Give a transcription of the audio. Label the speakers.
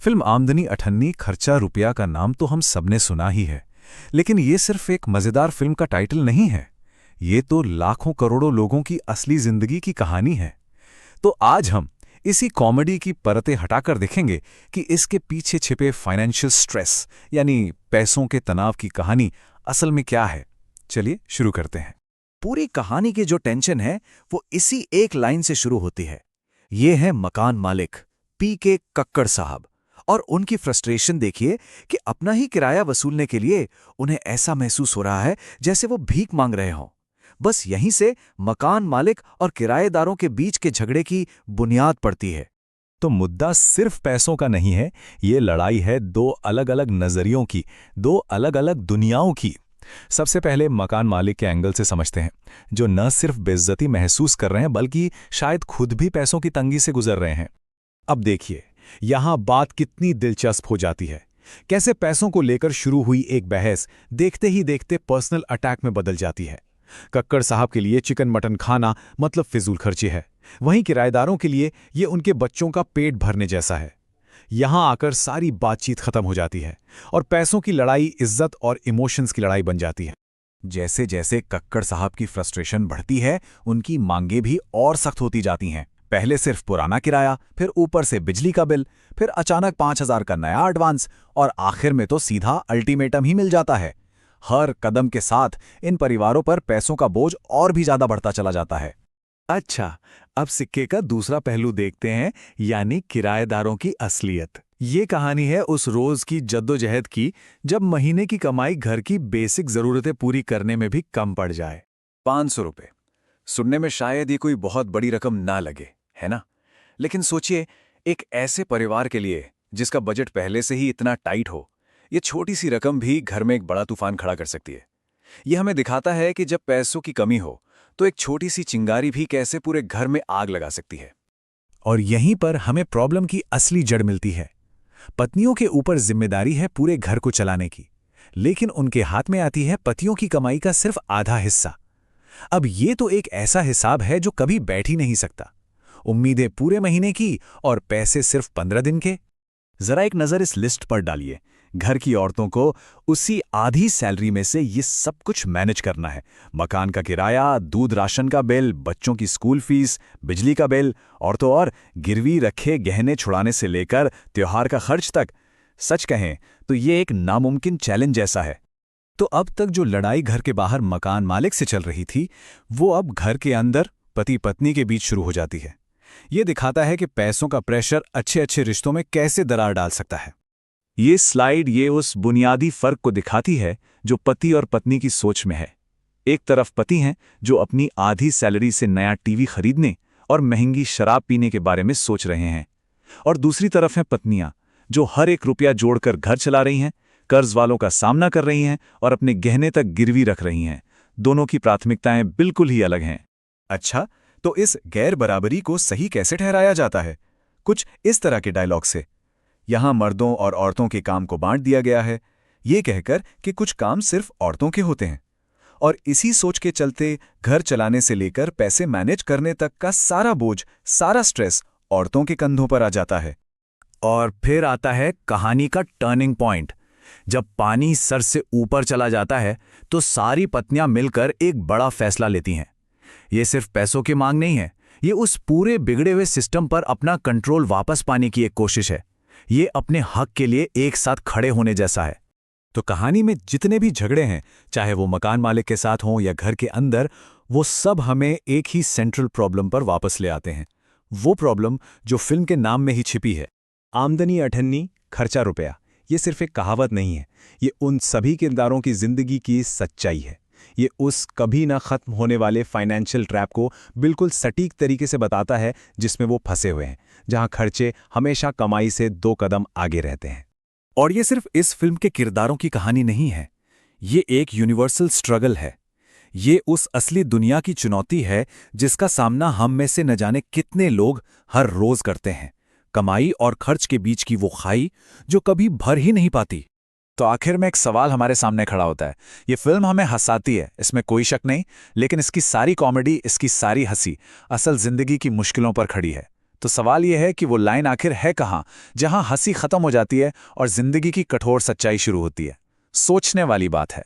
Speaker 1: Film आमदनी अठन्नी खर्चा रुपया का नाम तो हम सबने सुना ही है, लेकिन ये सिर्फ एक मजेदार फिल्म का टाइटल नहीं है। ये तो लाखों करोड़ों लोगों की असली जिंदगी की कहानी है। तो आज हम इसी कॉमेडी की परतें हटाकर देखेंगे कि इसके पीछे छिपे फाइनेंशियल स्ट्रेस यानी पैसों के तनाव की कहानी असल में क्या है। चलिए शुरू करते हैं।
Speaker 2: पूरी कहानी की जो टेंशन है वो इसी एक लाइन से शुरू होती है। ये है मकान मालिक पी.के. कक्कड़ साहब, और उनकी फ्रस्ट्रेशन देखिए कि अपना ही किराया वसूलने के लिए उन्हें ऐसा महसूस हो रहा है जैसे वो भीख मांग रहे हों। बस यहीं से मकान मालिक और किराएदारों के बीच के झगड़े की बुनियाद पड़ती है।
Speaker 1: तो मुद्दा सिर्फ पैसों का नहीं है, ये लड़ाई है दो अलग अलग नजरियों की, दो अलग अलग दुनियाओं की। सबसे पहले मकान मालिक के एंगल से समझते हैं, जो न सिर्फ बेइज्जती महसूस कर रहे हैं बल्कि शायद खुद भी पैसों की तंगी से गुजर रहे हैं। अब देखिए यहां बात कितनी दिलचस्प हो जाती है। कैसे पैसों को लेकर शुरू हुई एक बहस देखते ही देखते पर्सनल अटैक में बदल जाती है। कक्कड़ साहब के लिए चिकन मटन खाना मतलब फिजूल खर्ची है, वहीं किराएदारों के लिए ये उनके बच्चों का पेट भरने जैसा है। यहां आकर सारी बातचीत खत्म हो जाती है और पैसों की लड़ाई इज्जत और इमोशंस की लड़ाई बन जाती है। जैसे जैसे कक्कड़ साहब की फ्रस्ट्रेशन बढ़ती है, उनकी मांगें भी और सख्त होती जाती हैं। पहले सिर्फ पुराना किराया, फिर ऊपर से बिजली का बिल, फिर अचानक 5,000 का नया एडवांस, और आखिर में तो सीधा अल्टीमेटम ही मिल जाता है। हर कदम के साथ इन परिवारों पर पैसों का बोझ और भी ज्यादा बढ़ता चला जाता है।
Speaker 2: अच्छा, अब सिक्के का दूसरा पहलू देखते हैं, यानी किराएदारों की असलियत। ये कहानी है उस रोज की जद्दोजहद की जब महीने की कमाई घर की बेसिक जरूरतें पूरी करने में भी कम पड़ जाए।
Speaker 3: 500 रुपए सुनने में शायद ये कोई बहुत बड़ी रकम ना लगे, है ना? लेकिन सोचिए, एक ऐसे परिवार के लिए जिसका बजट पहले से ही इतना टाइट हो, ये छोटी सी रकम भी घर में एक बड़ा तूफान खड़ा कर सकती है। यह हमें दिखाता है कि जब पैसों की कमी हो तो एक छोटी सी चिंगारी भी कैसे पूरे घर में आग लगा सकती है।
Speaker 2: और यहीं पर हमें प्रॉब्लम की असली जड़ मिलती है। पत्नियों के ऊपर जिम्मेदारी है पूरे घर को चलाने की, लेकिन उनके हाथ में आती है पतियों की कमाई का सिर्फ आधा हिस्सा। अब ये तो एक ऐसा हिसाब है जो कभी बैठ ही नहीं सकता। उम्मीदें पूरे महीने की और पैसे सिर्फ 15 दिन के। जरा एक नजर इस लिस्ट पर डालिए। घर की औरतों को उसी आधी सैलरी में से ये सब कुछ मैनेज करना है। मकान का किराया, दूध राशन का बिल, बच्चों की स्कूल फीस, बिजली का बिल, और तो और गिरवी रखे गहने छुड़ाने से लेकर त्योहार का खर्च तक। सच कहें तो ये एक नामुमकिन चैलेंज जैसा है। तो अब तक जो लड़ाई घर के बाहर मकान मालिक से चल रही थी, वो अब घर के अंदर पति पत्नी के बीच शुरू हो जाती है। ये दिखाता है कि पैसों का प्रेशर अच्छे अच्छे रिश्तों में कैसे दरार डाल सकता है। ये स्लाइड ये उस बुनियादी फर्क को दिखाती है जो पति और पत्नी की सोच में है। एक तरफ पति हैं जो अपनी आधी सैलरी से नया टीवी खरीदने और महंगी शराब पीने के बारे में सोच रहे हैं, और दूसरी तरफ हैं पत्नियां जो हर एक रुपया जोड़कर घर चला रही हैं, कर्ज वालों का सामना कर रही हैं और अपने गहने तक गिरवी रख रही हैं। दोनों की प्राथमिकताएं बिल्कुल ही अलग हैं।
Speaker 1: अच्छा, तो इस गैर बराबरी को सही कैसे ठहराया जाता है? कुछ इस तरह के डायलॉग से। यहां मर्दों और औरतों के काम को बांट दिया गया है, ये कहकर कि कुछ काम सिर्फ औरतों के होते हैं, और इसी सोच के चलते घर चलाने से लेकर पैसे मैनेज करने तक का सारा बोझ, सारा स्ट्रेस औरतों के कंधों पर आ जाता है।
Speaker 2: और फिर आता है कहानी का टर्निंग पॉइंट। जब पानी सर से ऊपर चला जाता है तो सारी पत्नियां मिलकर एक बड़ा फैसला लेती हैं। ये सिर्फ पैसों की मांग नहीं है, ये उस पूरे बिगड़े हुए सिस्टम पर अपना कंट्रोल वापस पाने की एक कोशिश है। ये अपने हक के लिए एक साथ खड़े होने जैसा है।
Speaker 1: तो कहानी में जितने भी झगड़े हैं, चाहे वो मकान मालिक के साथ हों या घर के अंदर, वो सब हमें एक ही सेंट्रल प्रॉब्लम पर वापस ले आते हैं। वो प्रॉब्लम जो फिल्म के नाम में ही छिपी है। आमदनी अठन्नी खर्चा रुपया, ये सिर्फ एक कहावत नहीं है, ये उन सभी किरदारों की जिंदगी की सच्चाई है। ये उस कभी ना खत्म होने वाले फाइनेंशियल ट्रैप को बिल्कुल सटीक तरीके से बताता है जिसमें वो फंसे हुए हैं, जहां खर्चे हमेशा कमाई से 2 कदम आगे रहते हैं। और ये सिर्फ इस फिल्म के किरदारों की कहानी नहीं है, ये एक यूनिवर्सल स्ट्रगल है। ये उस असली दुनिया की चुनौती है जिसका सामना हम में से न जाने कितने लोग हर रोज करते हैं। कमाई और खर्च के बीच की वो खाई जो कभी भर ही नहीं पाती। तो आखिर में एक सवाल हमारे सामने खड़ा होता है। ये फिल्म हमें हंसाती है, इसमें कोई शक नहीं, लेकिन इसकी सारी कॉमेडी, इसकी सारी हंसी असल जिंदगी की मुश्किलों पर खड़ी है।
Speaker 2: तो सवाल यह है कि वो लाइन आखिर है कहाँ, जहां हंसी खत्म हो जाती है और जिंदगी की कठोर सच्चाई शुरू होती है। सोचने वाली बात है।